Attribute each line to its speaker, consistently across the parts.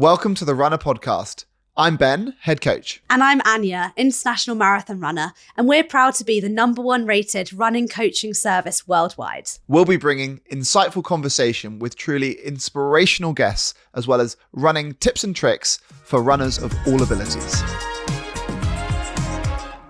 Speaker 1: Welcome to the Runna Podcast. I'm Ben, head coach.
Speaker 2: And I'm Anya, international marathon runner, and we're proud to be the #1 rated running coaching service worldwide.
Speaker 1: We'll be bringing insightful conversation with truly inspirational guests, as well as running tips and tricks for runners of all abilities.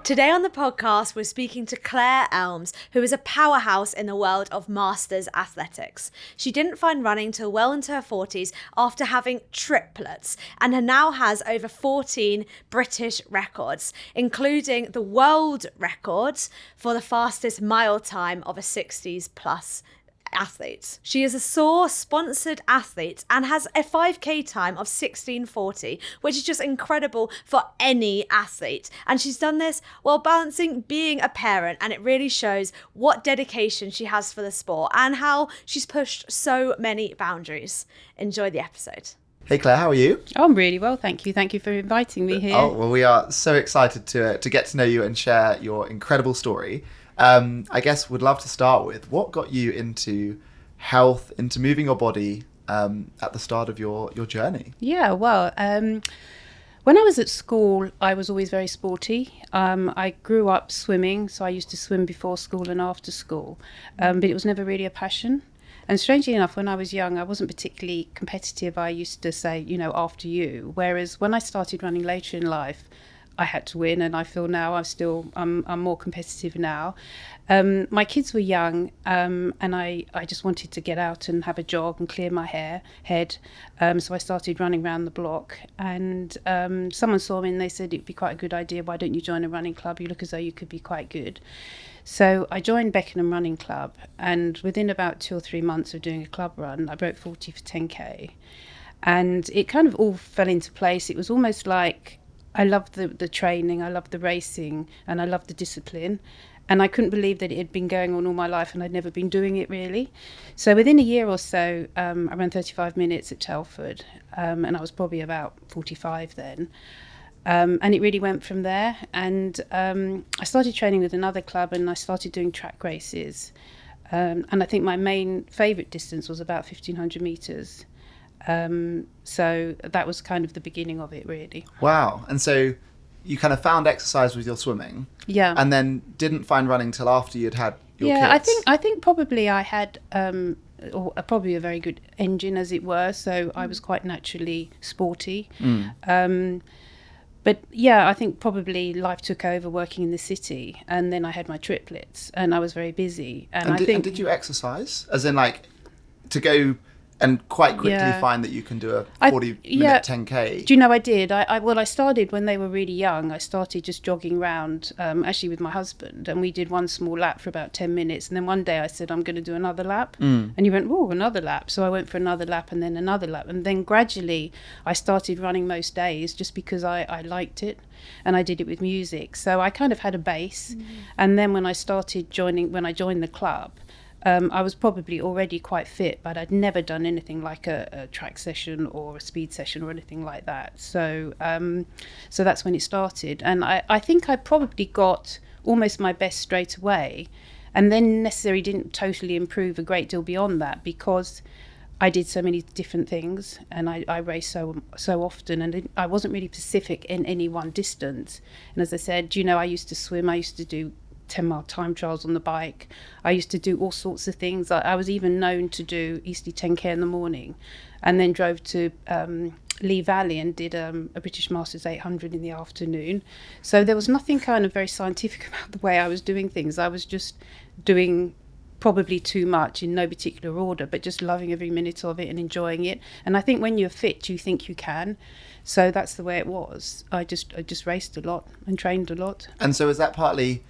Speaker 2: Today on the podcast, we're speaking to Clare Elms, who is a powerhouse in the world of masters athletics. She didn't find running till well into her 40s after having triplets, and now has over 14 British records, including the world records for the fastest mile time of a 60s plus athlete. She is a SOAR sponsored athlete and has a 5k time of 16:40, which is just incredible for any athlete. And she's done this while balancing being a parent, and it really shows what dedication she has for the sport and how she's pushed so many boundaries. Enjoy the episode.
Speaker 1: Hey Claire, how are you?
Speaker 3: Oh, I'm really well, thank you. Thank you for inviting me here.
Speaker 1: Oh, well, we are so excited to get to know you and share your incredible story. I guess we'd love to start with what got you into health, into moving your body at the start of your journey?
Speaker 3: Yeah, well, when I was at school, I was always very sporty. I grew up swimming, so I used to swim before school and after school, but it was never really a passion. And strangely enough, when I was young, I wasn't particularly competitive. I used to say, after you. Whereas when I started running later in life, I had to win, and I feel now I'm more competitive now. My kids were young, and I just wanted to get out and have a jog and clear my head. So I started running around the block, and someone saw me and they said it'd be quite a good idea. Why don't you join a running club? You look as though you could be quite good. So I joined Beckenham Running Club, and within about 2 or 3 months of doing a club run, I broke 40 for 10k, and it kind of all fell into place. It was almost like I loved the training, I loved the racing, and I loved the discipline. And I couldn't believe that it had been going on all my life and I'd never been doing it really. So within a year or so, I ran 35 minutes at Telford, and I was probably about 45 then. And it really went from there. And I started training with another club, and I started doing track races. And I think my main favourite distance was about 1,500 metres. So that was kind of the beginning of it, really.
Speaker 1: Wow. And so you kind of found exercise with your swimming, and then didn't find running till after you'd had your kids.
Speaker 3: I think probably I had probably a very good engine, as it were, so I was quite naturally sporty. But yeah, I think probably life took over working in the city, and then I had my triplets and I was very busy. And
Speaker 1: did you exercise, as in like to go and quite quickly find that you can do a 40-minute 10k?
Speaker 3: Do you know, I did. I started when they were really young. I started just jogging around, actually with my husband, and we did one small lap for about 10 minutes. And then one day I said, I'm going to do another lap. And he went, oh, another lap. So I went for another lap and then another lap. And then gradually I started running most days just because I liked it. And I did it with music. So I kind of had a base. And then when I joined the club, I was probably already quite fit, but I'd never done anything like a track session or a speed session or anything like that. So so that's when it started. And I think I probably got almost my best straight away, and then necessarily didn't totally improve a great deal beyond that, because I did so many different things, and I raced so often, and I wasn't really specific in any one distance. And as I said, I used to swim, I used to do 10-mile time trials on the bike. I used to do all sorts of things. I was even known to do Eastleigh 10k in the morning, and then drove to Lee Valley and did a British Masters 800 in the afternoon. So there was nothing kind of very scientific about the way I was doing things. I was just doing probably too much in no particular order, but just loving every minute of it and enjoying it. And I think when you're fit, you think you can. So that's the way it was. I just raced a lot and trained a lot.
Speaker 1: And so is that partly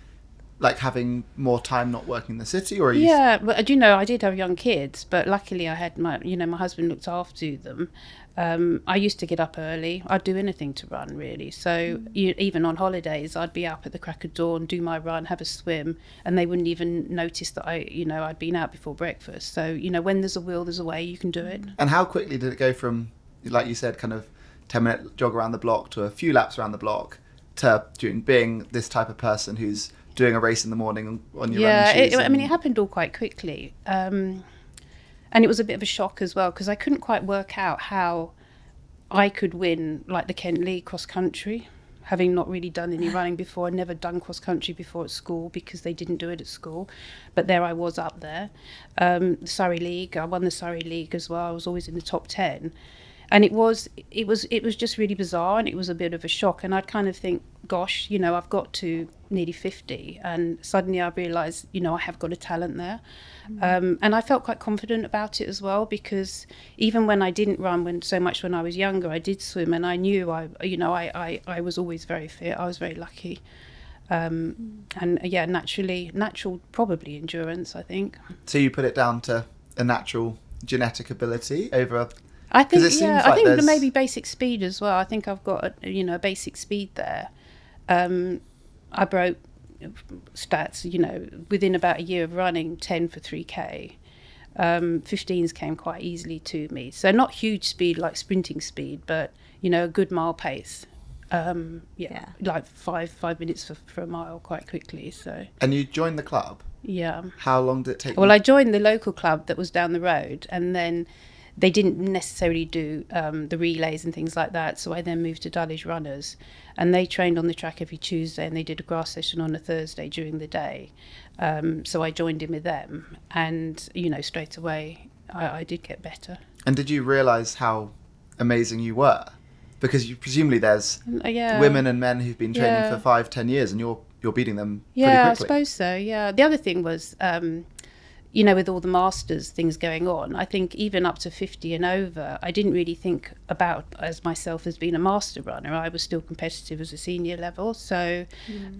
Speaker 1: like having more time not working in the city, or
Speaker 3: but I did have young kids, but luckily I had my husband looked after them. I used to get up early. I'd do anything to run, really. So even on holidays, I'd be up at the crack of dawn, do my run, have a swim, and they wouldn't even notice that I'd been out before breakfast. So when there's a will, there's a way. You can do it.
Speaker 1: And how quickly did it go from, like you said, kind of 10-minute jog around the block to a few laps around the block to being this type of person who's doing a race in the morning on your running shoes?
Speaker 3: It happened all quite quickly. And it was a bit of a shock as well, because I couldn't quite work out how I could win like the Kent League cross country, having not really done any running before. I'd never done cross country before at school because they didn't do it at school. But there I was up there. The Surrey League, I won the Surrey League as well. I was always in the top 10. And it was just really bizarre, and it was a bit of a shock. And I'd kind of think, gosh, you know, I've got to nearly 50, and suddenly I realised, you know, I have got a talent there. And I felt quite confident about it as well, because even when I didn't run so much when I was younger, I did swim, and I knew I was always very fit. I was very lucky. And yeah, natural probably endurance, I think.
Speaker 1: So you put it down to a natural genetic ability over a...
Speaker 3: I think,
Speaker 1: like
Speaker 3: I think maybe basic speed as well. I think I've got a basic speed there. I broke stats, you know, within about a year of running 10 for 3K. 15s came quite easily to me. So not huge speed like sprinting speed, but, you know, a good mile pace. Like five minutes for a mile quite quickly. So. And
Speaker 1: you joined the club?
Speaker 3: Yeah.
Speaker 1: How long did it take?
Speaker 3: Well, I joined the local club that was down the road, and then they didn't necessarily do the relays and things like that. So I then moved to Dulwich Runners, and they trained on the track every Tuesday, and they did a grass session on a Thursday during the day. So I joined in with them, and, you know, straight away I did get better. And
Speaker 1: did you realise how amazing you were? Because presumably there's women and men who've been training for 5-10 years, and you're beating them pretty quickly.
Speaker 3: Yeah, I suppose so, yeah. The other thing was... you know, with all the masters things going on, I think even up to 50 and over, I didn't really think about as myself as being a master runner. I was still competitive as a senior level. So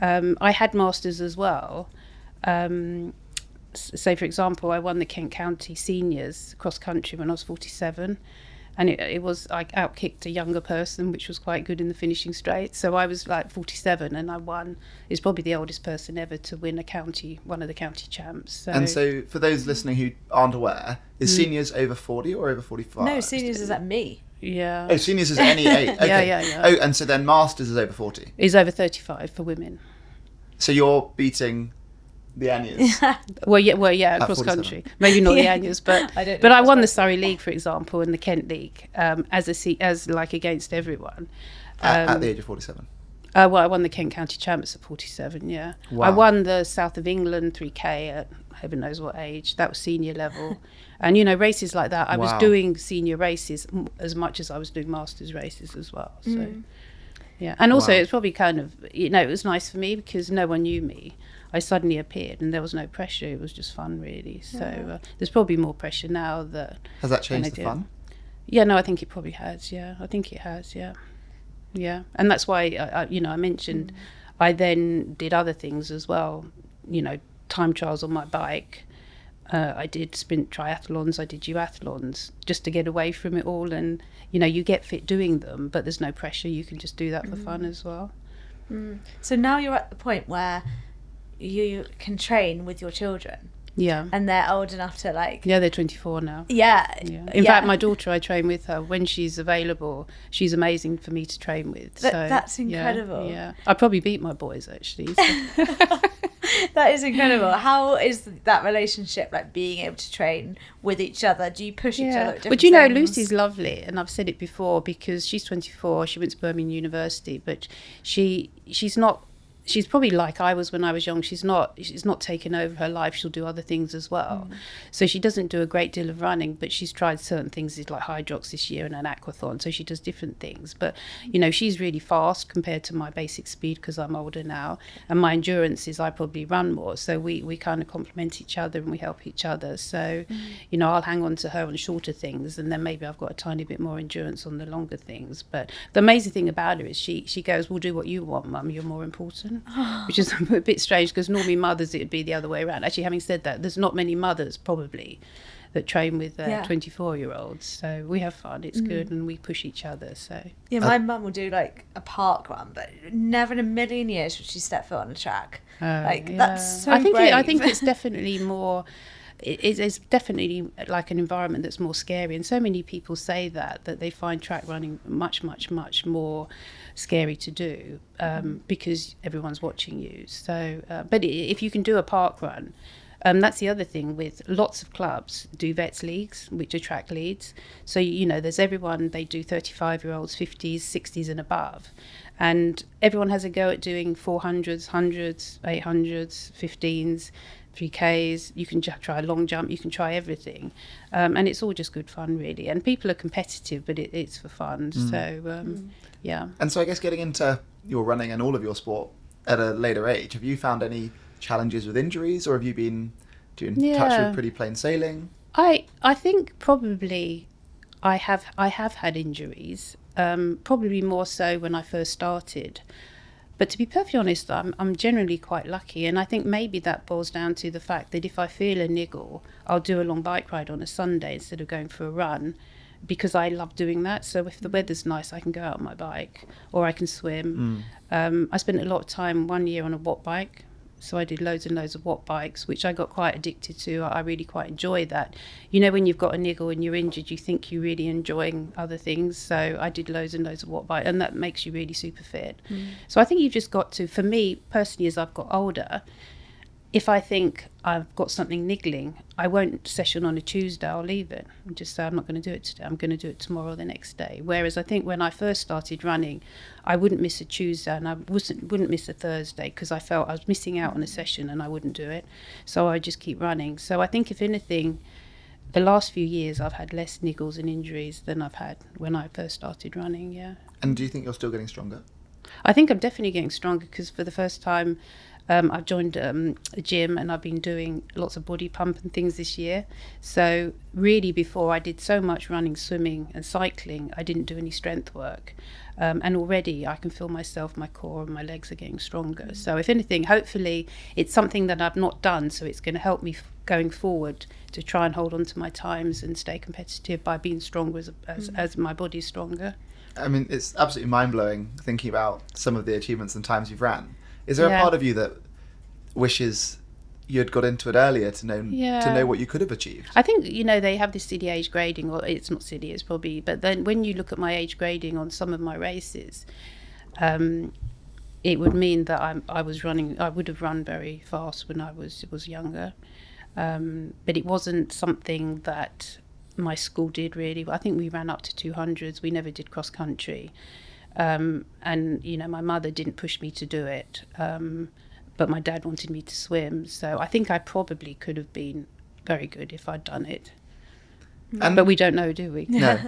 Speaker 3: I had masters as well. Say, for example, I won the Kent County Seniors cross country when I was 47. And it was, I outkicked a younger person, which was quite good in the finishing straight. So I was like 47, and I won. It's probably the oldest person ever to win one of the county champs. So. And
Speaker 1: so for those listening who aren't aware, is seniors over 40 or over 45?
Speaker 2: No, seniors is at me.
Speaker 3: Yeah.
Speaker 1: Oh, seniors is any age. Okay.
Speaker 3: Yeah.
Speaker 1: Oh, and so then masters is over 40?
Speaker 3: Is over 35 for women.
Speaker 1: So you're beating... the Anyas.
Speaker 3: well, yeah, cross country. Maybe not the Anyas, but I won the Surrey League, for example, and the Kent League as like against everyone.
Speaker 1: At the age of 47.
Speaker 3: Well, I won the Kent County Champs at 47. Yeah, wow. I won the South of England 3K at heaven knows what age. That was senior level, and you know, races like that. I was doing senior races as much as I was doing masters races as well. So yeah, and also it's probably kind of, you know, it was nice for me because no one knew me. I suddenly appeared, and there was no pressure. It was just fun, really. So there's probably more pressure now.
Speaker 1: Has that changed the fun?
Speaker 3: Yeah, no, I think it probably has. Yeah, I think it has. Yeah, and that's why I mentioned I then did other things as well. You know, time trials on my bike. I did sprint triathlons. I did duathlons just to get away from it all. And you know, you get fit doing them, but there's no pressure. You can just do that for fun as well.
Speaker 2: So now you're at the point where you can train with your children.
Speaker 3: Yeah.
Speaker 2: And they're old enough to like...
Speaker 3: Yeah, they're 24 now.
Speaker 2: Yeah.
Speaker 3: In fact, my daughter, I train with her when she's available. She's amazing for me to train with.
Speaker 2: That's incredible.
Speaker 3: Yeah. I probably beat my boys, actually. So.
Speaker 2: That is incredible. How is that relationship, like being able to train with each other? Do you push each other at different
Speaker 3: But you know,
Speaker 2: things?
Speaker 3: Lucy's lovely, and I've said it before, because she's 24, she went to Birmingham University, but she's not... She's probably like I was when I was young. She's not taken over her life. She'll do other things as well. So she doesn't do a great deal of running, but she's tried certain things like Hydrox this year and an aquathon. So she does different things. But, you know, she's really fast compared to my basic speed because I'm older now. And my endurance is I probably run more. So we kind of complement each other and we help each other. So, you know, I'll hang on to her on shorter things, and then maybe I've got a tiny bit more endurance on the longer things. But the amazing thing about her is she goes, we'll do what you want, Mum. You're more important. Which is a bit strange because normally mothers, it would be the other way around. Actually, having said that, there's not many mothers probably that train with 24-year-olds. So we have fun. It's good, and we push each other. So
Speaker 2: my mum will do like a park run, but never in a million years would she step foot on a track. That's so brave.
Speaker 3: I think it's definitely more. It's definitely like an environment that's more scary, and so many people say that they find track running much, much, much more scary to do because everyone's watching you. So, but if you can do a park run, That's the other thing with lots of clubs do vets leagues, which are track leads. So, there's everyone, they do 35-year-olds, 50s, 60s and above. And everyone has a go at doing 400s, 100s, 800s, 15s, 3Ks. You can try a long jump, you can try everything. And it's all just good fun, really. And people are competitive, but it's for fun. So, yeah.
Speaker 1: And so I guess getting into your running and all of your sport at a later age, have you found any challenges with injuries, or have you been doing touch with pretty plain sailing?
Speaker 3: I think probably I have had injuries, probably more so when I first started. But to be perfectly honest, I'm generally quite lucky, and I think maybe that boils down to the fact that if I feel a niggle, I'll do a long bike ride on a Sunday instead of going for a run, because I love doing that. So if the weather's nice, I can go out on my bike, or I can swim. I spent a lot of time one year on a watt bike. So I did loads and loads of watt bikes, which I got quite addicted to. I really quite enjoy that. When you've got a niggle and you're injured, you think you're really enjoying other things. So I did loads and loads of watt bike, and that makes you really super fit. So I think you've just got to, for me personally, as I've got older, if I think I've got something niggling, I won't session on a Tuesday, I'll leave it and just say I'm not going to do it today, I'm going to do it tomorrow or the next day. Whereas I think when I first started running, I wouldn't miss a Tuesday and I wouldn't miss a Thursday, because I felt I was missing out on a session and I wouldn't do it. So I just keep running. So I think if anything, the last few years I've had less niggles and injuries than I've had when I first started running, yeah.
Speaker 1: And do you think you're still getting stronger?
Speaker 3: I think I'm definitely getting stronger, because for the first time I've joined a gym and I've been doing lots of body pump and things this year. So really before I did so much running, swimming and cycling, I didn't do any strength work. And already I can feel myself, my core and my legs are getting stronger. So if anything, hopefully it's something that I've not done, so it's going to help me going forward to try and hold on to my times and stay competitive by being stronger as my body's stronger.
Speaker 1: I mean, it's absolutely mind-blowing thinking about some of the achievements and times you've ran. Is there a part of you that wishes you'd got into it earlier to know what you could have achieved? I
Speaker 3: think, they have this city age grading, or it's not city, it's probably, but then when you look at my age grading on some of my races, it would mean that I would have run very fast when I was younger. But it wasn't something that my school did really. I think we ran up to 200s. We never did cross country. And my mother didn't push me to do it, but my dad wanted me to swim, so I think I probably could have been very good if I'd done it. But we don't know, do we?
Speaker 1: No,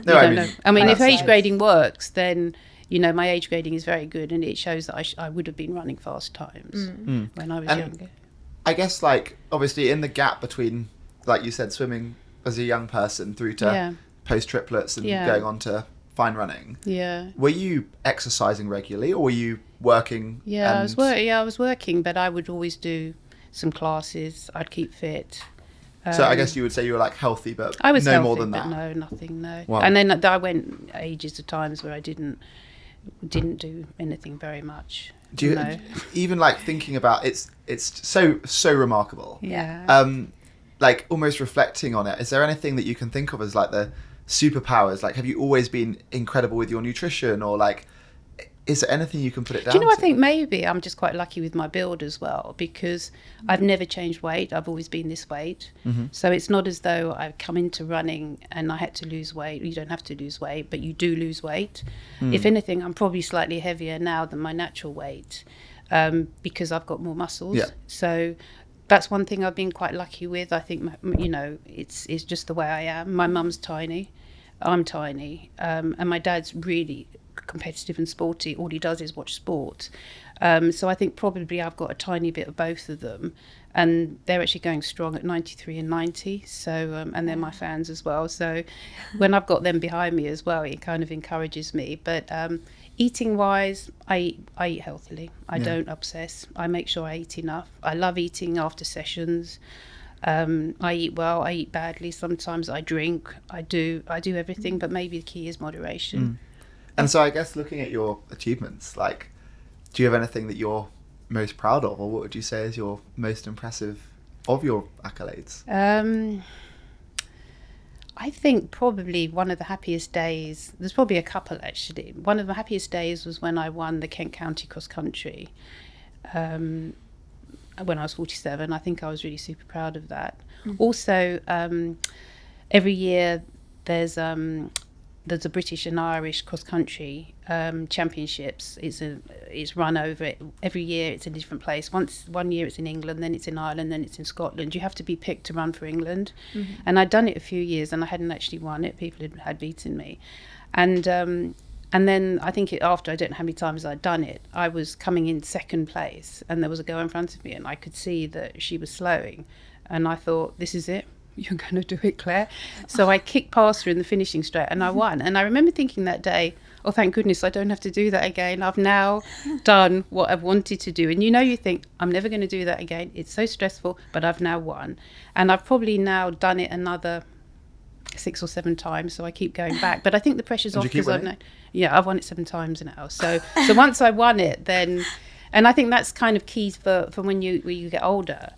Speaker 3: I mean, if age grading works, then my age grading is very good, and it shows that I would have been running fast times when I was younger.
Speaker 1: I guess, obviously in the gap between, like you said, swimming as a young person through to post triplets and going on to fine running. Yeah. Were you exercising regularly, or were you working?
Speaker 3: Yeah, I was working, but I would always do some classes. I'd keep fit.
Speaker 1: So I guess you would say you were healthy, but
Speaker 3: I was
Speaker 1: no
Speaker 3: healthy,
Speaker 1: more than
Speaker 3: but
Speaker 1: that.
Speaker 3: No, nothing, no.
Speaker 1: Wow.
Speaker 3: And then I went ages of times where I didn't do anything very much.
Speaker 1: Do you even thinking about it's so remarkable.
Speaker 3: Yeah.
Speaker 1: Almost reflecting on it, is there anything that you can think of as the superpowers? Have you always been incredible with your nutrition, or is there anything you can put it down to?
Speaker 3: I think maybe I'm just quite lucky with my build as well, because I've never changed weight. I've always been this weight. So it's not as though I've come into running and I had to lose weight. You don't have to lose weight, but you do lose weight. If anything, I'm probably slightly heavier now than my natural weight, because I've got more muscles.
Speaker 1: Yeah.
Speaker 3: So that's one thing I've been quite lucky with. I think, it's just the way I am. My mum's tiny, I'm tiny, and my dad's really competitive and sporty. All he does is watch sport. So I think probably I've got a tiny bit of both of them, and they're actually going strong at 93 and 90. So and they're my fans as well. So when I've got them behind me as well, it kind of encourages me. But eating wise, I eat healthily. I don't obsess. I make sure I eat enough. I love eating after sessions. I eat well, I eat badly. Sometimes I drink. I do everything, but maybe the key is moderation.
Speaker 1: And so I guess looking at your achievements, do you have anything that you're most proud of, or what would you say is your most impressive of your accolades?
Speaker 3: I think probably one of the happiest days, there's probably a couple actually. One of the happiest days was when I won the Kent County Cross Country. when I was 47. I think I was really super proud of that. Also, every year there's a British and Irish cross country championships. It's run over every year. It's in a different place. One year it's in England, then it's in Ireland, then it's in Scotland. You have to be picked to run for England, and I'd done it a few years and I hadn't actually won it. People had beaten me, and then I think after I don't know how many times I'd done it, I was coming in second place, and there was a girl in front of me, and I could see that she was slowing, and I thought, this is it. You're going to do it, Claire. So I kicked past her in the finishing straight and I won. And I remember thinking that day, oh, thank goodness I don't have to do that again. I've now done what I've wanted to do. And you think, I'm never going to do that again. It's so stressful, but I've now won. And I've probably now done it another 6 or 7 times. So I keep going back. But I think the pressure's off because I've won it 7 times now. So once I won it, then, and I think that's kind of key for when you get older.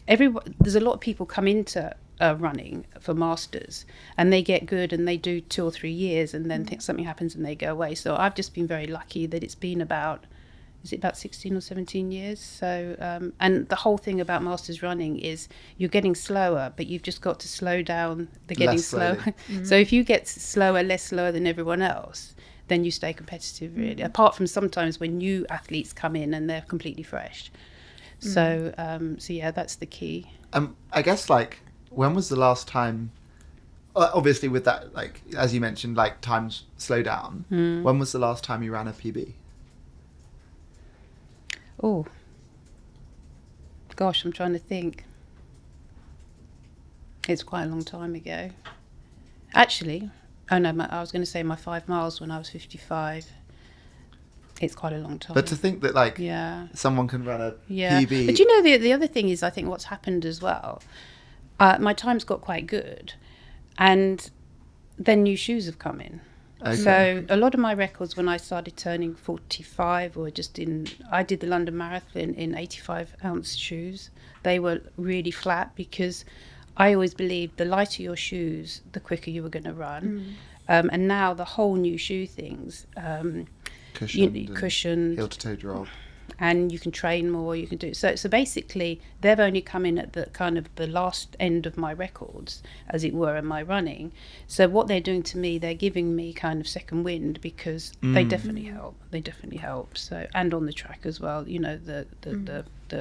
Speaker 3: There's a lot of people come into running for masters and they get good and they do 2 or 3 years and then something happens and they go away. So I've just been very lucky that it's been about 16 or 17 years. So and the whole thing about masters running is you're getting slower, but you've just got to slow down the getting slower. So if you get less slower than everyone else, then you stay competitive, really. Apart from sometimes when new athletes come in and they're completely fresh. So yeah, that's the key.
Speaker 1: I guess, like, when was the last time, obviously with that, like, as you mentioned, like, times slow down, when was the last time you ran a PB?
Speaker 3: Oh, gosh, I'm trying to think. It's quite a long time ago. Actually, I was going to say my 5 miles when I was 55. It's quite a long time.
Speaker 1: But to think that, like, someone can run a PB.
Speaker 3: But you know, the other thing is, I think what's happened as well, my times got quite good, and then new shoes have come in. Okay. So a lot of my records when I started turning 45 I did the London Marathon in 85-ounce shoes. They were really flat because I always believed the lighter your shoes, the quicker you were going to run. And now the whole new shoe things, cushion,
Speaker 1: heel to toe drop,
Speaker 3: and you can train more. You can do so basically they've only come in at the kind of the last end of my records, as it were, in my running. So what they're doing to me, they're giving me kind of second wind because they definitely help. So, and on the track as well, the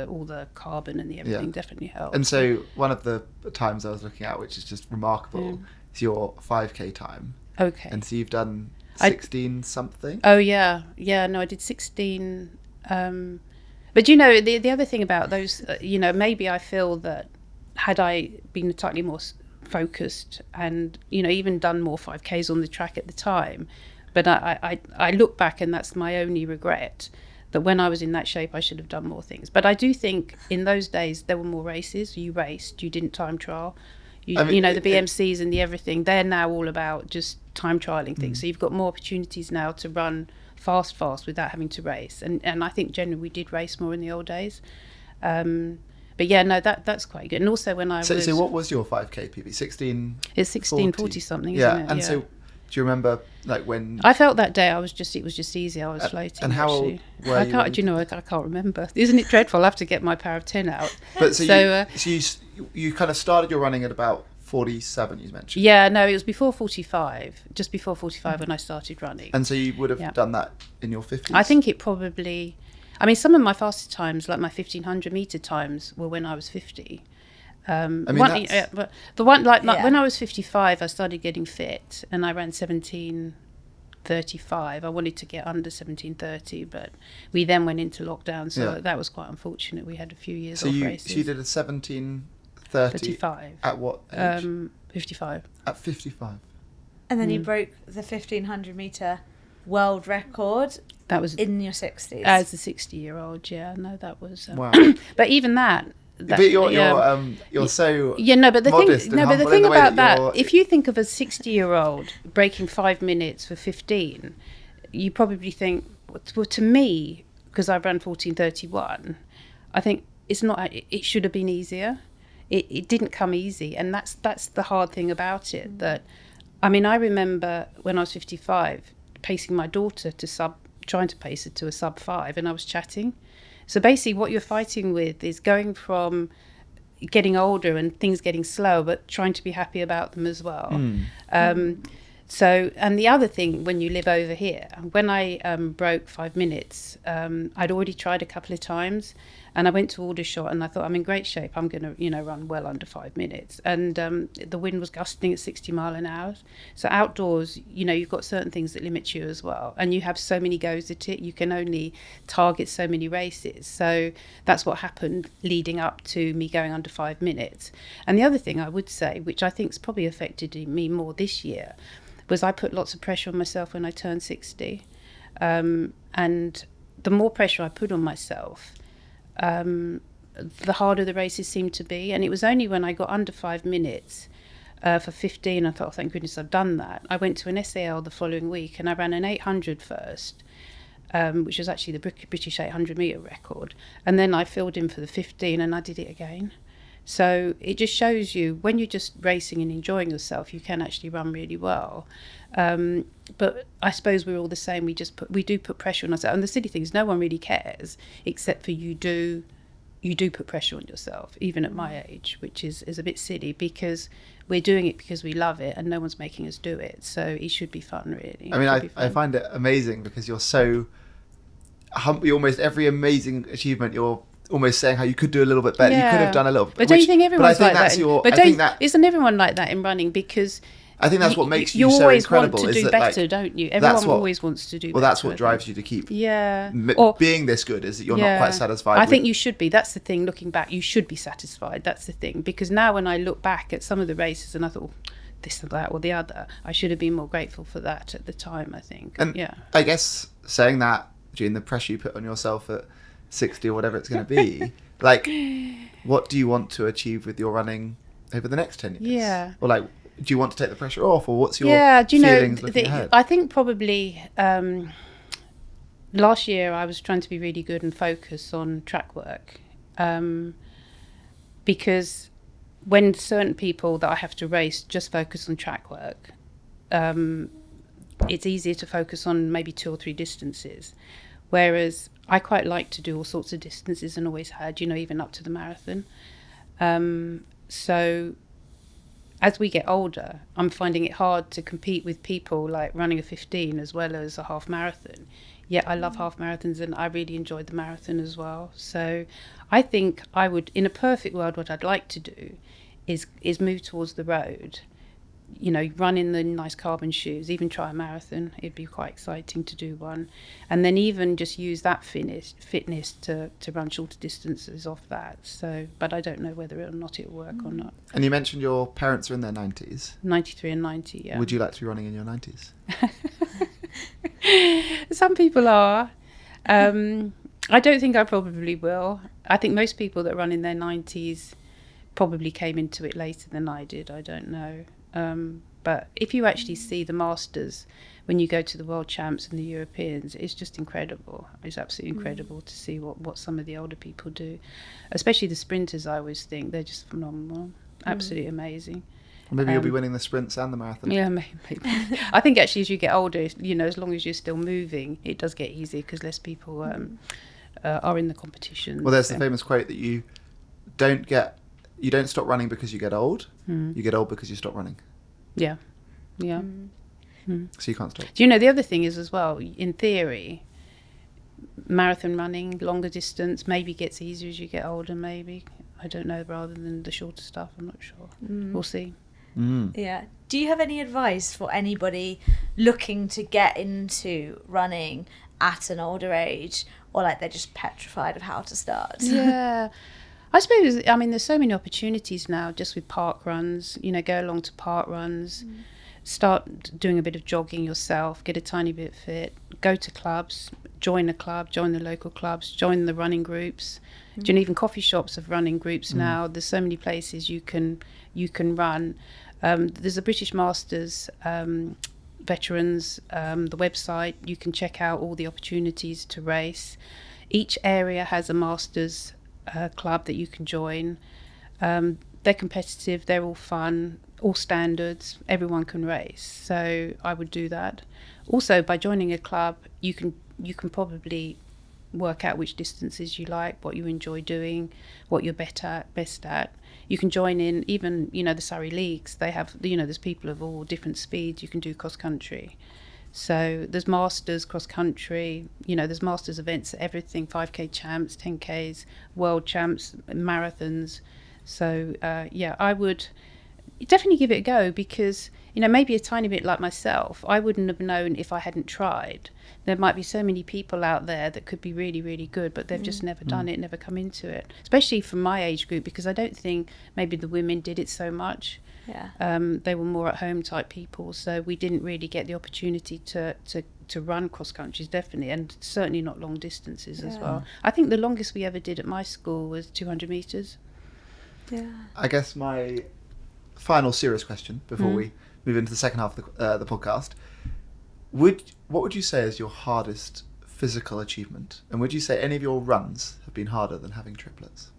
Speaker 3: all the carbon and the everything definitely helps.
Speaker 1: And so one of the times I was looking at, which is just remarkable, is your 5k time.
Speaker 3: Okay.
Speaker 1: And so you've done 16 something?
Speaker 3: Oh, yeah. No, I did 16. But, the other thing about those, maybe I feel that had I been slightly more focused and, even done more 5Ks on the track at the time, but I look back and that's my only regret, that when I was in that shape, I should have done more things. But I do think in those days, there were more races. You raced, you didn't time trial. The BMCs and the everything, they're now all about just time trialing things. So you've got more opportunities now to run fast without having to race. And I think generally we did race more in the old days. But yeah, no, that's quite good. And also when
Speaker 1: So what was your 5k PB? 16?
Speaker 3: It's 16:40 something, isn't it?
Speaker 1: And so do you remember, like, when
Speaker 3: I felt that day? It was just easy. I was floating.
Speaker 1: And how old were you?
Speaker 3: I can't remember. Isn't it dreadful? I'll have to get my power of 10 out.
Speaker 1: But so you kind of started your running at about 47, you mentioned.
Speaker 3: Yeah, no, it was before 45, just before 45 when I started running.
Speaker 1: And so you would have done that in your 50s?
Speaker 3: I think it probably, some of my fastest times, like my 1500 metre times, were when I was 50. When I was 55, I started getting fit and I ran 17:35. I wanted to get under 17:30, but we then went into lockdown, so that was quite unfortunate. We had a few years off races. So
Speaker 1: you did a 17:30 at what age?
Speaker 3: 55.
Speaker 1: At 55.
Speaker 2: And then you broke the 1500 metre world record.
Speaker 3: That was
Speaker 2: in your 60s.
Speaker 3: As a 60-year-old, that was.
Speaker 1: Wow.
Speaker 3: But even that.
Speaker 1: But you're so
Speaker 3: but the
Speaker 1: modest
Speaker 3: the thing about that, if you think of a 60-year-old breaking 5 minutes for 15, you probably think, well, to me, because I ran 14:31, I think it's not. It should have been easier. It didn't come easy, and that's the hard thing about it. That, I remember when I was 55, pacing my daughter trying to pace her to a sub 5, and I was chatting. So basically what you're fighting with is going from getting older and things getting slower, but trying to be happy about them as well. So, and the other thing, when you live over here, when I broke 5 minutes, I'd already tried a couple of times, and I went to Aldershot and I thought, I'm in great shape. I'm going to, run well under 5 minutes. And the wind was gusting at 60 mile an hour. So outdoors, you've got certain things that limit you as well. And you have so many goes at it. You can only target so many races. So that's what happened leading up to me going under 5 minutes. And the other thing I would say, which I think's probably affected me more this year, was I put lots of pressure on myself when I turned 60. And the more pressure I put on myself, the harder the races seemed to be. And it was only when I got under 5 minutes for 15, I thought, oh, thank goodness I've done that. I went to an SAL the following week and I ran an 800 first, which was actually the British 800 metre record. And then I filled in for the 15 and I did it again. So it just shows you when you're just racing and enjoying yourself, you can actually run really well. But I suppose we're all the same. We do put pressure on ourselves. And the silly thing is no one really cares, except for you do put pressure on yourself, even at my age, which is a bit silly because we're doing it because we love it and no one's making us do it. So it should be fun, really.
Speaker 1: I mean, I find it amazing because you're so humpy. Almost every amazing achievement, you're almost saying how you could do a little bit better. You could have done a little bit.
Speaker 3: But don't you think everyone's like that?
Speaker 1: Isn't
Speaker 3: everyone like that in running? Because
Speaker 1: I think that's what makes you so incredible.
Speaker 3: You always want to do better, don't you? Everyone always wants to do better.
Speaker 1: Well, that's what drives you to keep being this good, is that you're not quite satisfied.
Speaker 3: I think you should be. That's the thing, looking back, you should be satisfied. That's the thing. Because now when I look back at some of the races and I thought, this or that or the other, I should have been more grateful for that at the time, I think.
Speaker 1: And I guess saying that, Jean, the pressure you put on yourself at 60 or whatever it's going to be, like, what do you want to achieve with your running over the next 10 years?
Speaker 3: Yeah.
Speaker 1: Or like, do you want to take the pressure off, or what's your feelings looking ahead?
Speaker 3: I think probably last year I was trying to be really good and focus on track work, because when certain people that I have to race just focus on track work, it's easier to focus on maybe 2 or 3 distances. Whereas I quite like to do all sorts of distances and always had, even up to the marathon. So as we get older, I'm finding it hard to compete with people like running a 15 as well as a half marathon. Yet I love half marathons and I really enjoyed the marathon as well. So I think I would, in a perfect world, what I'd like to do is move towards the road. Run in the nice carbon shoes, even try a marathon. It'd be quite exciting to do one. And then even just use that fitness to run shorter distances off that. So, but I don't know whether or not it'll work or not.
Speaker 1: And you mentioned your parents are in their 90s.
Speaker 3: 93 and 90, yeah.
Speaker 1: Would you like to be running in your 90s?
Speaker 3: Some people are. I don't think I probably will. I think most people that run in their 90s probably came into it later than I did. I don't know. But if you actually see the Masters, when you go to the World Champs and the Europeans, it's just incredible. It's absolutely incredible to see what some of the older people do. Especially the sprinters, I always think. They're just phenomenal. Absolutely amazing.
Speaker 1: Or maybe you'll be winning the sprints and the marathon.
Speaker 3: Yeah, maybe. I think actually as you get older, as long as you're still moving, it does get easier because less people are in the competition.
Speaker 1: Well, there's the famous quote that you don't stop running because you get old. You get old because you stop running.
Speaker 3: Yeah.
Speaker 1: So you can't stop.
Speaker 3: Do you know, the other thing is as well, in theory, marathon running, longer distance, maybe gets easier as you get older, maybe. I don't know, rather than the shorter stuff. I'm not sure. We'll see.
Speaker 2: Yeah. Do you have any advice for anybody looking to get into running at an older age, or like they're just petrified of how to start?
Speaker 3: Yeah. I suppose, there's so many opportunities now just with park runs, go along to park runs, start doing a bit of jogging yourself, get a tiny bit fit, go to clubs, join a club, join the local clubs, join the running groups. Even coffee shops have running groups now. There's so many places you can run. There's a British Masters veterans, the website. You can check out all the opportunities to race. Each area has a Masters club that you can join. They're competitive, they're all fun, all standards, everyone can race. So I would do that. Also, by joining a club, you can probably work out which distances you like, what you enjoy doing, what you're best at. You can join in even, the Surrey Leagues. They have, there's people of all different speeds. You can do cross country. So there's masters cross country, there's masters events, everything, 5K champs, 10Ks, world champs, marathons. So I would definitely give it a go, because, maybe a tiny bit like myself, I wouldn't have known if I hadn't tried. There might be so many people out there that could be really, really good, but they've just never done it, never come into it, especially from my age group, because I don't think maybe the women did it so much.
Speaker 2: Yeah.
Speaker 3: They were more at home type people, so we didn't really get the opportunity to run cross countries, definitely, and certainly not long distances as well. I think the longest we ever did at my school was 200 meters.
Speaker 2: Yeah.
Speaker 1: I guess my final serious question before we move into the second half of the podcast, what would you say is your hardest physical achievement, and would you say any of your runs have been harder than having triplets?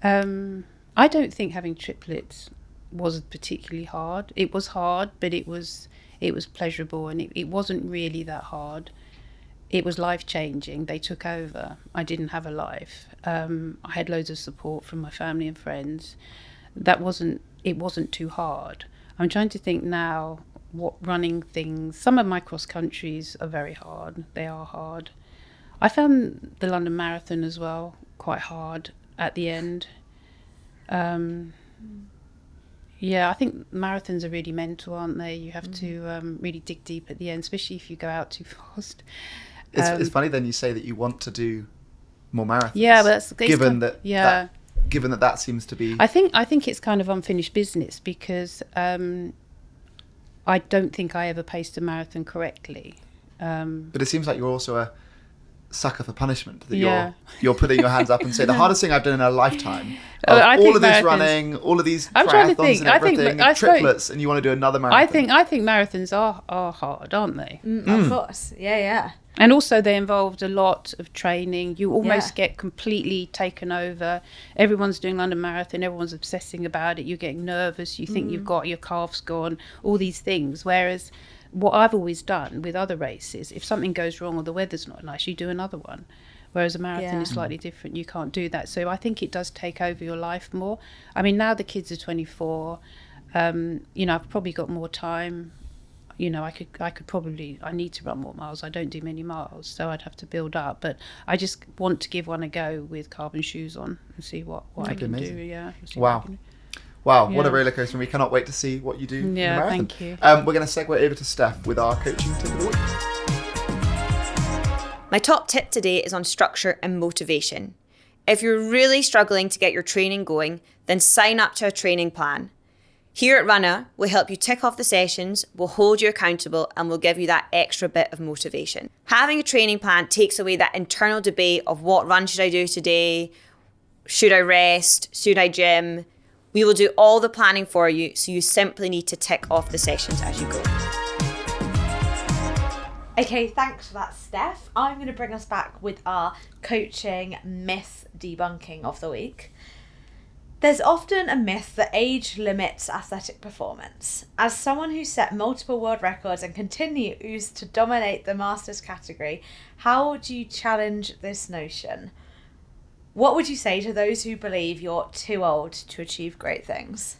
Speaker 3: I don't think having triplets was particularly hard. It was hard, but it was pleasurable, and it wasn't really that hard. It was life-changing. They took over. I didn't have a life. I had loads of support from my family and friends. It wasn't too hard. I'm trying to think now what running things. Some of my cross countries are very hard. They are hard. I found the London Marathon as well quite hard at the end. I think marathons are really mental, aren't they? You have to really dig deep at the end, especially if you go out too fast.
Speaker 1: It's funny then you say that you want to do more marathons.
Speaker 3: Yeah, but that's
Speaker 1: given that seems to be.
Speaker 3: I think it's kind of unfinished business, because I don't think I ever paced a marathon correctly.
Speaker 1: But it seems like you're also a sucker for punishment, that you're putting your hands up and say the hardest thing I've done in a lifetime, all of this running, all of these triathlons and everything, triplets, and you want to do another marathon.
Speaker 3: I think marathons are hard, aren't they?
Speaker 2: Of course. Yeah.
Speaker 3: And also they involved a lot of training. You almost get completely taken over. Everyone's doing London Marathon, everyone's obsessing about it, you're getting nervous, you think you've got your calves gone, all these things. Whereas what I've always done with other races, if something goes wrong or the weather's not nice, you do another one. Whereas a marathon is slightly different. You can't do that. So I think it does take over your life more. I mean, now the kids are 24. I've probably got more time. I need to run more miles. I don't do many miles, so I'd have to build up. But I just want to give one a go with carbon shoes on and see what I can do. Yeah.
Speaker 1: Wow, what a roller coaster. We cannot wait to see what you do in the marathon.
Speaker 3: Thank you.
Speaker 1: We're going to segue over to Steph with our coaching tip of the week.
Speaker 4: My top tip today is on structure and motivation. If you're really struggling to get your training going, then sign up to a training plan. Here at Runna, we'll help you tick off the sessions, we'll hold you accountable, and we'll give you that extra bit of motivation. Having a training plan takes away that internal debate of what run should I do today? Should I rest? Should I gym? We will do all the planning for you, so you simply need to tick off the sessions as you go.
Speaker 2: Okay, thanks for that, Steph. I'm going to bring us back with our coaching myth debunking of the week. There's often a myth that age limits athletic performance. As someone who set multiple world records and continues to dominate the Masters category, how do you challenge this notion? What would you say to those who believe you're too old to achieve great things?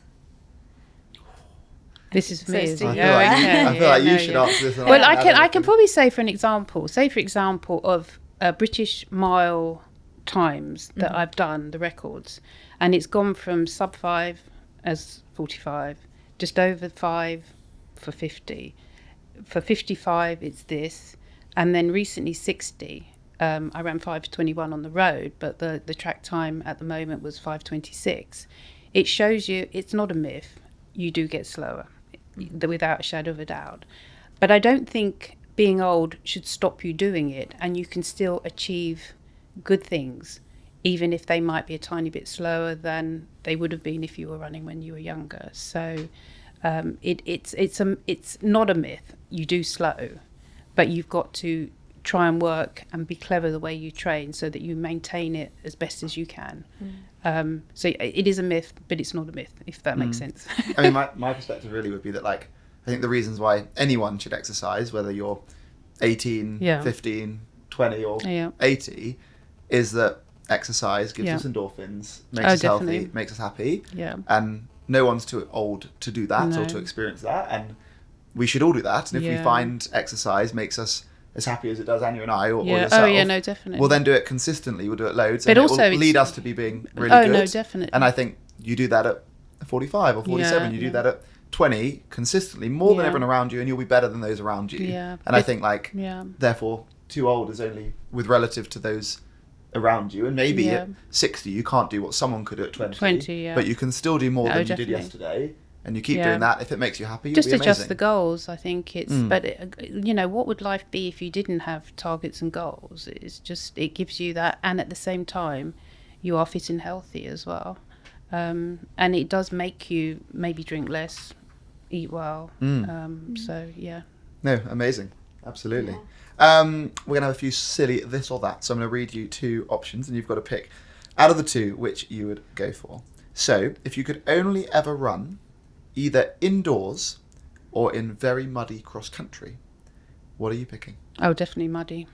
Speaker 3: This is me.
Speaker 1: I feel like you should answer this.
Speaker 3: Well, I can probably say, for example, of British mile times that I've done, the records, and it's gone from sub 5 as 45, just over 5 for 50. For 55, it's this, and then recently 60. I ran 5:21 on the road, but the track time at the moment was 5:26. It shows you it's not a myth. You do get slower, without a shadow of a doubt. But I don't think being old should stop you doing it, and you can still achieve good things, even if they might be a tiny bit slower than they would have been if you were running when you were younger. So it's not a myth. You do slow, but you've got to try and work and be clever the way you train so that you maintain it as best as you can. So it is a myth, but it's not a myth, if that makes sense.
Speaker 1: I mean, my perspective really would be that, like, I think the reasons why anyone should exercise, whether you're 18,
Speaker 3: Yeah.
Speaker 1: 15, 20 or
Speaker 3: Yeah.
Speaker 1: 80 is that exercise gives
Speaker 3: Yeah.
Speaker 1: us endorphins, makes us healthy,
Speaker 3: definitely.
Speaker 1: makes us happy.
Speaker 3: Yeah.
Speaker 1: And no one's too old to do that or
Speaker 3: No.
Speaker 1: to experience that. And we should all do that. And if we
Speaker 3: Yeah.
Speaker 1: find exercise makes us as happy as it does Anya and I or
Speaker 3: Yeah.
Speaker 1: yourself,
Speaker 3: Oh, yeah, no, definitely.
Speaker 1: we'll then do it consistently. We'll do it loads.
Speaker 3: But
Speaker 1: and
Speaker 3: also
Speaker 1: it will lead
Speaker 3: it's-
Speaker 1: us to be being really
Speaker 3: Oh,
Speaker 1: good.
Speaker 3: no, definitely.
Speaker 1: And I think you do that at 45 or 47.
Speaker 3: Yeah,
Speaker 1: you do
Speaker 3: yeah.
Speaker 1: that at 20 consistently, more than
Speaker 3: Yeah.
Speaker 1: everyone around you, and you'll be better than those around you.
Speaker 3: Yeah.
Speaker 1: And I
Speaker 3: But-
Speaker 1: think, like,
Speaker 3: Yeah.
Speaker 1: therefore, too old is only with relative to those around you. And maybe
Speaker 3: Yeah.
Speaker 1: at 60, you can't do what someone could do at 20.
Speaker 3: 20, yeah.
Speaker 1: But you can still do more
Speaker 3: Oh,
Speaker 1: than you
Speaker 3: definitely.
Speaker 1: did yesterday. And you keep
Speaker 3: Yeah.
Speaker 1: doing that. If it makes you happy, you'll
Speaker 3: Just
Speaker 1: be
Speaker 3: adjust
Speaker 1: amazing.
Speaker 3: the goals, I think it's.
Speaker 1: Mm.
Speaker 3: But what would life be if you didn't have targets and goals? It's just it gives you that, and at the same time, you are fit and healthy as well, and it does make you maybe drink less, eat well. So yeah.
Speaker 1: No, amazing. Absolutely. We're going to have a few silly this or that. So I'm going to read you 2 options and you've got to pick out of the 2 which you would go for. So if you could only ever run either indoors or in very muddy cross country, what are you picking?
Speaker 3: Oh, definitely muddy.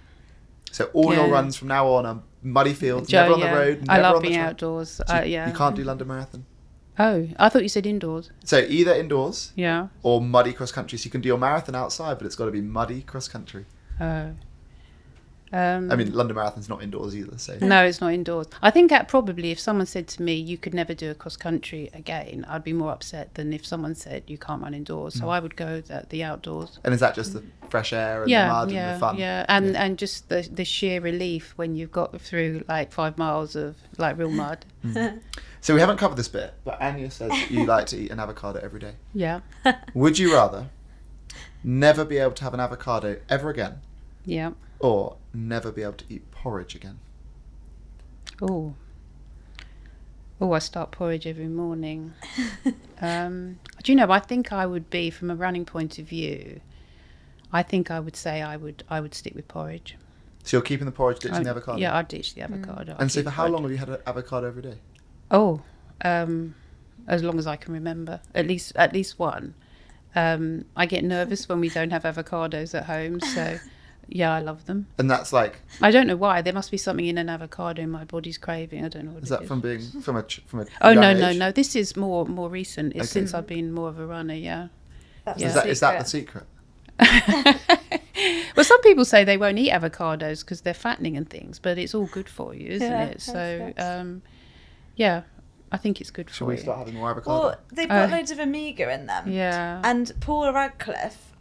Speaker 1: So all your
Speaker 3: Yeah.
Speaker 1: runs from now on are muddy fields,
Speaker 3: Joe,
Speaker 1: never on
Speaker 3: yeah.
Speaker 1: the road,
Speaker 3: I
Speaker 1: never
Speaker 3: love
Speaker 1: on the
Speaker 3: being
Speaker 1: track.
Speaker 3: outdoors.
Speaker 1: So
Speaker 3: Yeah.
Speaker 1: You can't do London Marathon.
Speaker 3: Oh, I thought you said indoors.
Speaker 1: So either indoors
Speaker 3: Yeah.
Speaker 1: or muddy cross country. So you can do your marathon outside, but it's got to be muddy cross country.
Speaker 3: Oh.
Speaker 1: I mean, London Marathon's not indoors either. So
Speaker 3: No, it's not indoors. I think probably if someone said to me, you could never do a cross country again, I'd be more upset than if someone said you can't run indoors. So I would go the outdoors.
Speaker 1: And is that just the fresh air and the mud and the fun?
Speaker 3: Yeah, and just the sheer relief when you've got through like 5 miles of like real mud.
Speaker 1: So we haven't covered this bit, but Anya says that you like to eat an avocado every day.
Speaker 3: Yeah,
Speaker 1: Would you rather never be able to have an avocado ever again,
Speaker 3: yeah.
Speaker 1: or never be able to eat porridge again?
Speaker 3: Oh, I start porridge every morning. Do you know? I think I would be, from a running point of view, I think I would say I would stick with porridge.
Speaker 1: So you're keeping the porridge, ditching the avocado?
Speaker 3: Yeah, I'd ditch the avocado.
Speaker 1: And
Speaker 3: I'd
Speaker 1: so
Speaker 3: keep
Speaker 1: for how
Speaker 3: porridge.
Speaker 1: long have you had an avocado every day?
Speaker 3: Oh, as long as I can remember, at least one. I get nervous when we don't have avocados at home, so yeah, I love them.
Speaker 1: And that's like,
Speaker 3: I don't know why. There must be something in an avocado my body's craving. I don't know what
Speaker 1: is
Speaker 3: it
Speaker 1: that
Speaker 3: is.
Speaker 1: from being from a
Speaker 3: Oh
Speaker 1: young
Speaker 3: no,
Speaker 1: age?
Speaker 3: no. This is more recent. It's
Speaker 1: Okay.
Speaker 3: since I've been more of a runner. Yeah.
Speaker 2: That's
Speaker 3: Yeah.
Speaker 2: the
Speaker 1: Is that the
Speaker 2: secret.
Speaker 1: secret?
Speaker 3: Well, some people say they won't eat avocados because they're fattening and things, but it's all good for you, isn't
Speaker 2: Yeah,
Speaker 3: it? So,
Speaker 2: that's-
Speaker 3: yeah, I think it's good
Speaker 1: Should
Speaker 3: for
Speaker 1: we
Speaker 3: you.
Speaker 1: start having more avocado?
Speaker 2: Well, they've got loads of omega in them.
Speaker 3: Yeah.
Speaker 2: And Paula Radcliffe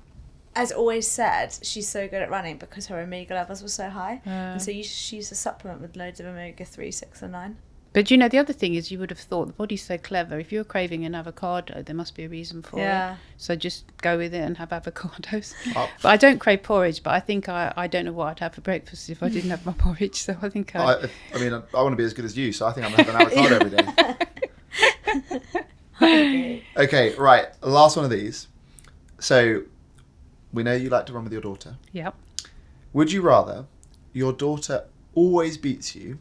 Speaker 2: has always said she's so good at running because her omega levels were so high. And so she used a supplement with loads of omega 3, 6 and 9.
Speaker 3: But you know, the other thing is you would have thought the body's so clever. If you're craving an avocado, there must be a reason for
Speaker 2: Yeah.
Speaker 3: it. So just go with it and have avocados.
Speaker 1: Oh.
Speaker 3: But I don't crave porridge, but I think I don't know what I'd have for breakfast if I didn't have my porridge. So I think
Speaker 1: I mean, I want to be as good as you, so I think I'm going to have an avocado every day. Okay, right. Last one of these. So, we know you like to run with your daughter.
Speaker 3: Yep.
Speaker 1: Would you rather your daughter always beats you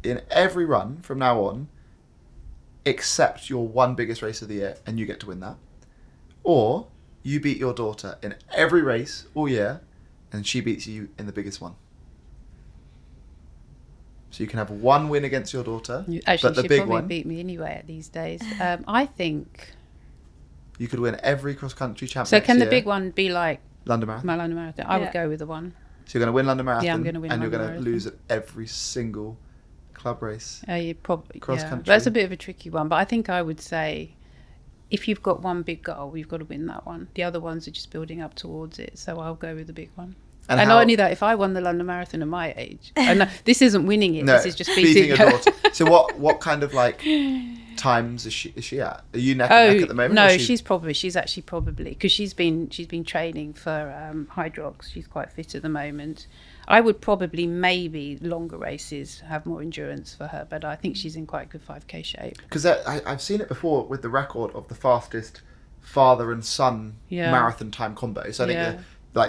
Speaker 1: in every run from now on, except your one biggest race of the year, and you get to win that? Or you beat your daughter in every race all year, and she beats you in the biggest one? So you can have one win against your daughter,
Speaker 3: Actually,
Speaker 1: but the
Speaker 3: she'd
Speaker 1: big
Speaker 3: probably
Speaker 1: one,
Speaker 3: beat me anyway these days. I think.
Speaker 1: you could win every cross-country champ
Speaker 3: So
Speaker 1: next
Speaker 3: can the
Speaker 1: year.
Speaker 3: big one be like
Speaker 1: London Marathon.
Speaker 3: my London Marathon? I
Speaker 2: Yeah.
Speaker 3: would go with the one.
Speaker 1: So you're going to win London Marathon,
Speaker 3: Yeah, I'm gonna win
Speaker 1: and you're
Speaker 3: London
Speaker 1: going to
Speaker 3: Marathon.
Speaker 1: lose at every single club race.
Speaker 3: You probably
Speaker 1: Cross
Speaker 3: yeah.
Speaker 1: country.
Speaker 3: That's a bit of a tricky one, but I think I would say if you've got one big goal, you've got to win that one. The other ones are just building up towards it, so I'll go with the big one. And
Speaker 1: how-
Speaker 3: not only that, if I won the London Marathon at my age, and this isn't winning it,
Speaker 1: No,
Speaker 3: this is just beating
Speaker 1: your daughter. So what kind of like times is she at? Are you neck and neck at the moment?
Speaker 3: No,
Speaker 1: or
Speaker 3: she's actually probably because she's been training for Hydrox. She's quite fit at the moment. I would probably maybe longer races have more endurance for her, but I think she's in quite good 5K shape.
Speaker 1: Because I've seen it before with the record of the fastest father and son
Speaker 3: Yeah.
Speaker 1: marathon time combo. So I think
Speaker 3: Yeah.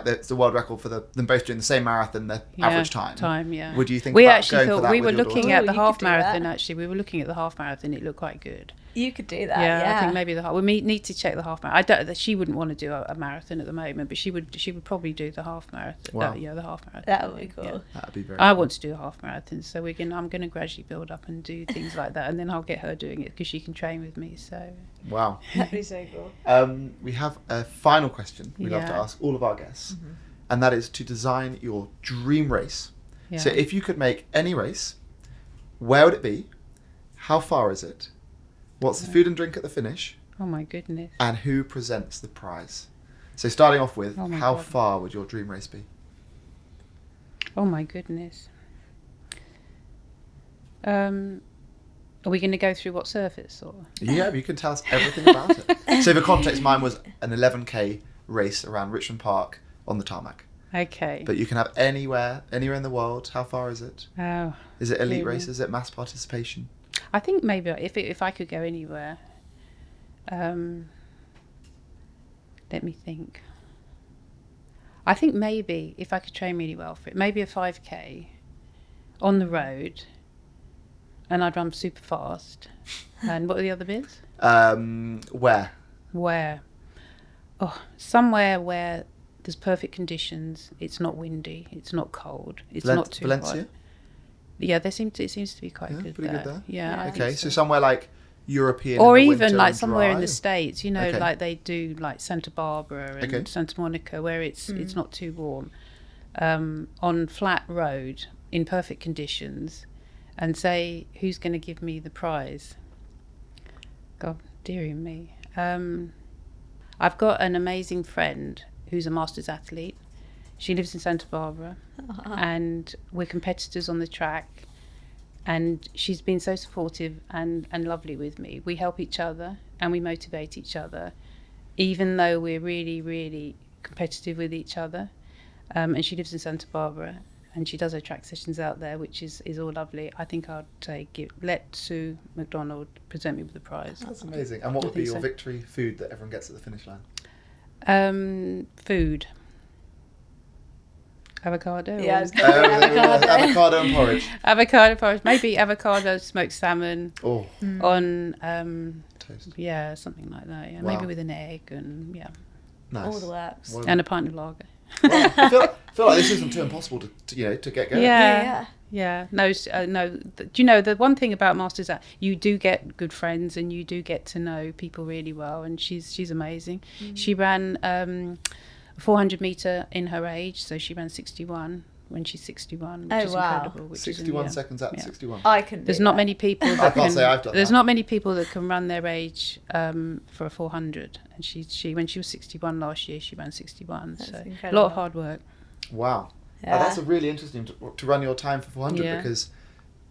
Speaker 1: it's the world record for them both doing the same marathon, the average time.
Speaker 3: Yeah.
Speaker 1: Would you think
Speaker 3: we
Speaker 1: about
Speaker 3: actually
Speaker 1: going for
Speaker 3: thought
Speaker 1: that
Speaker 3: we
Speaker 1: with
Speaker 3: were
Speaker 1: your
Speaker 3: looking
Speaker 1: daughter?
Speaker 3: at the
Speaker 2: Oh, you
Speaker 3: half
Speaker 2: could do that.
Speaker 3: marathon. Actually, we were looking at the half marathon. It looked quite good.
Speaker 2: You could do that.
Speaker 3: Yeah, I think maybe the half. We need to check the half marathon. I don't. That she wouldn't want to do a marathon at the moment, but she would probably do the half marathon.
Speaker 1: Wow.
Speaker 3: The half marathon.
Speaker 2: That would be cool.
Speaker 3: Yeah.
Speaker 1: That'd be very
Speaker 3: I
Speaker 1: cool.
Speaker 3: want to do a half marathon, so I'm going to gradually build up and do things like that, and then I'll get her doing it because she can train with me. So
Speaker 1: Wow.
Speaker 2: That'd be so cool.
Speaker 1: We have a final question we love to
Speaker 3: Yeah.
Speaker 1: ask all of our guests, and that is to design your dream race.
Speaker 3: yeah.
Speaker 1: So if you could make any race, where would it be? How far is it? What's the food and drink at the finish?
Speaker 3: Oh my goodness.
Speaker 1: And who presents the prize? So starting off with,
Speaker 3: Oh my
Speaker 1: how
Speaker 3: God.
Speaker 1: far would your dream race be?
Speaker 3: Oh my goodness. Are we going to go through what surface or?
Speaker 1: Yeah, you can tell us everything about it. So for context, mine was an 11k race around Richmond Park on the tarmac.
Speaker 3: Okay.
Speaker 1: But you can have anywhere in the world. How far is it?
Speaker 3: Oh,
Speaker 1: Is it elite
Speaker 3: Really?
Speaker 1: race? Is it mass participation?
Speaker 3: I think maybe if I could go anywhere, let me think. I think maybe if I could train really well for it, maybe a 5k on the road, and I'd run super fast. And what are the other bits?
Speaker 1: Where?
Speaker 3: Where? Oh, somewhere where there's perfect conditions. It's not windy. It's not cold. It's not too
Speaker 1: Valencia?
Speaker 3: hot. Yeah, it seems to be quite
Speaker 1: Yeah,
Speaker 3: good
Speaker 1: pretty
Speaker 3: there.
Speaker 1: good there.
Speaker 3: Yeah. I
Speaker 1: Okay,
Speaker 3: think
Speaker 1: so somewhere like European
Speaker 3: or
Speaker 1: in the
Speaker 3: even
Speaker 1: winter
Speaker 3: like
Speaker 1: and
Speaker 3: somewhere in
Speaker 1: dry?
Speaker 3: the States, you know,
Speaker 1: Okay.
Speaker 3: like they do like Santa Barbara and
Speaker 1: Okay.
Speaker 3: Santa Monica, where it's not too warm, on flat road in perfect conditions, and say who's going to give me the prize. God, dearie me. I've got an amazing friend who's a masters athlete. She lives in Santa Barbara, and we're competitors on the track. And she's been so supportive and lovely with me. We help each other and we motivate each other, even though we're really, really competitive with each other. And she lives in Santa Barbara, and she does her track sessions out there, which is all lovely. I think I'd let Sue McDonald present me with the prize.
Speaker 1: That's amazing. And what would be
Speaker 3: think
Speaker 1: your
Speaker 3: so.
Speaker 1: victory food that everyone gets at the finish line?
Speaker 3: Food. Avocado.
Speaker 2: Yeah, I
Speaker 3: or-
Speaker 2: was gonna say avocado.
Speaker 1: Avocado and porridge.
Speaker 3: avocado porridge. Maybe avocado smoked salmon
Speaker 1: Oh,
Speaker 3: on
Speaker 1: toast.
Speaker 3: yeah, something like that. Yeah,
Speaker 1: Wow.
Speaker 3: maybe with an egg and yeah,
Speaker 1: Nice.
Speaker 2: All the works.
Speaker 1: What
Speaker 3: and a pint of lager.
Speaker 1: Well, I feel like this isn't too impossible to get going.
Speaker 3: Yeah. No. Do you know the one thing about Masters that you do get good friends and you do get to know people really well, and she's amazing. She ran 400 meter in her age, so she ran 61 when she's 61, which
Speaker 2: Oh,
Speaker 3: is
Speaker 2: wow.
Speaker 3: incredible. Which
Speaker 1: 61
Speaker 3: is,
Speaker 1: seconds at
Speaker 3: yeah.
Speaker 1: 61.
Speaker 2: I can.
Speaker 3: There's not many people that
Speaker 1: I can't
Speaker 3: can.
Speaker 1: say I've done
Speaker 3: There's
Speaker 1: that.
Speaker 3: not many people that can run their age for a 400, and she when she was 61 last year, she ran 61.
Speaker 2: That's
Speaker 3: so a
Speaker 2: incredible.
Speaker 3: lot of hard work.
Speaker 1: Wow.
Speaker 2: Yeah.
Speaker 1: That's a really interesting to run your time for 400
Speaker 3: Yeah.
Speaker 1: because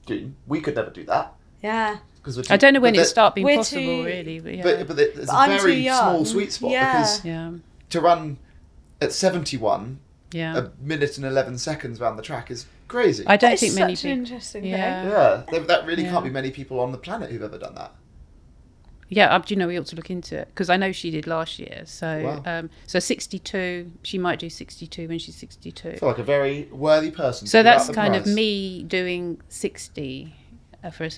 Speaker 1: dude, we could never do that.
Speaker 2: Yeah.
Speaker 1: Because
Speaker 3: I don't know when it started being
Speaker 2: We're
Speaker 3: possible,
Speaker 2: too-
Speaker 3: really, but yeah.
Speaker 1: But there's
Speaker 2: I'm
Speaker 1: a
Speaker 2: too
Speaker 1: very
Speaker 2: young.
Speaker 1: small sweet spot
Speaker 2: Yeah.
Speaker 1: because
Speaker 3: yeah,
Speaker 1: to run at 71,
Speaker 3: yeah.
Speaker 1: a minute and 11 seconds around the track is crazy.
Speaker 3: I don't
Speaker 2: That is
Speaker 3: think many
Speaker 2: such an
Speaker 3: people.
Speaker 2: interesting
Speaker 3: Yeah.
Speaker 2: thing.
Speaker 1: Yeah, that really
Speaker 3: Yeah.
Speaker 1: can't be many people on the planet who've ever done that.
Speaker 3: Yeah, do you know we ought to look into it because I know she did last year. So,
Speaker 1: Wow.
Speaker 3: so 62, she might do 62 when she's 62.
Speaker 1: I feel like a very worthy person.
Speaker 3: So
Speaker 1: to give out
Speaker 3: that's
Speaker 1: the
Speaker 3: kind of
Speaker 1: prize.
Speaker 3: me doing 60.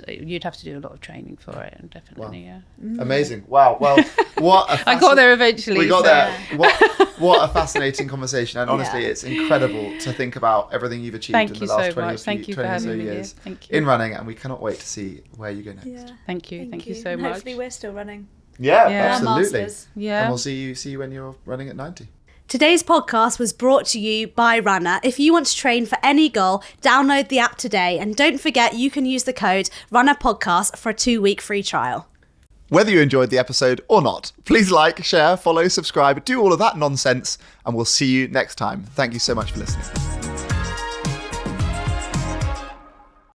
Speaker 3: You'd have to do a lot of training for it, and definitely, yeah.
Speaker 1: Amazing. Wow. Well, what a
Speaker 3: I got there eventually.
Speaker 1: We got
Speaker 3: so-
Speaker 1: there. What a fascinating conversation. And honestly,
Speaker 2: Yeah.
Speaker 1: it's incredible to think about everything you've achieved
Speaker 3: Thank
Speaker 1: in
Speaker 3: you
Speaker 1: the last
Speaker 3: so
Speaker 1: 20
Speaker 3: much. Thank you for
Speaker 1: 20 or so
Speaker 3: having me here.
Speaker 1: years
Speaker 3: Thank you.
Speaker 1: in running. And we cannot wait to see where you go next.
Speaker 2: Yeah.
Speaker 3: Thank you so
Speaker 2: And
Speaker 3: much.
Speaker 2: Hopefully we're still running.
Speaker 1: Yeah,
Speaker 3: Yeah.
Speaker 1: absolutely.
Speaker 2: Masters.
Speaker 3: Yeah.
Speaker 1: And we'll see you when you're running at 90.
Speaker 2: Today's podcast was brought to you by Runna. If you want to train for any goal, download the app today. And don't forget, you can use the code Runna Podcast for a 2-week free trial.
Speaker 1: Whether you enjoyed the episode or not, please like, share, follow, subscribe, do all of that nonsense, and we'll see you next time. Thank you so much for listening.